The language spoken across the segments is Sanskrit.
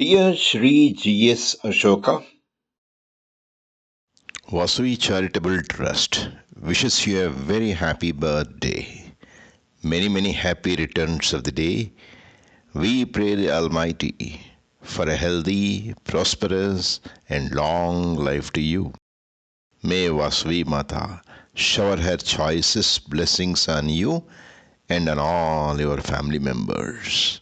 Dear Shri G.S. Ashoka, Vasui Charitable Trust wishes you a very happy birthday. Many happy returns of the day. We pray the Almighty for a healthy, prosperous, and long life to you. May Vasui Mata shower her choicest blessings on you and on all your family members.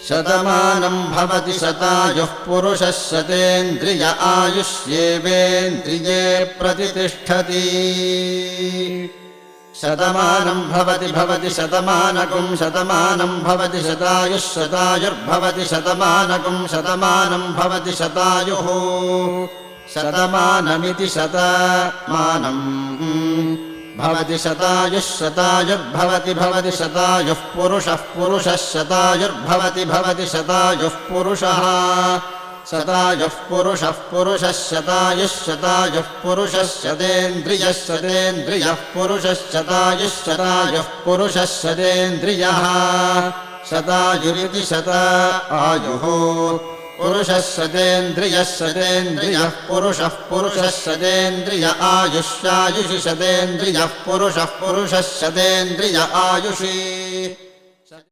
शतमानं भवति शतायुः पुरुषः शतेन्द्रिय आयुष्येवेन्द्रिये प्रतितिष्ठति शतमानं भवति शतमानकं शतमानं भवति शतायुः शतायुर्भवति शतमानकं शतमानं भवति शतायुः शतमानमिति शतमानम् भवति शतायुः शतायुर्भवति शतायुः पुरुषः शतायुर्भवति शतायुः पुरुषः शतायुः पुरुषः शतायुः पुरुषः शतेन्द्रियः पुरुषः शतायुः पुरुषः शतेन्द्रियः शतायुरिति शतायुः पुरुषः शतेन्द्रियः पुरुषः शतेन्द्रिय आयुष्यायुषि शतेन्द्रियः पुरुषः शतेन्द्रिय आयुषि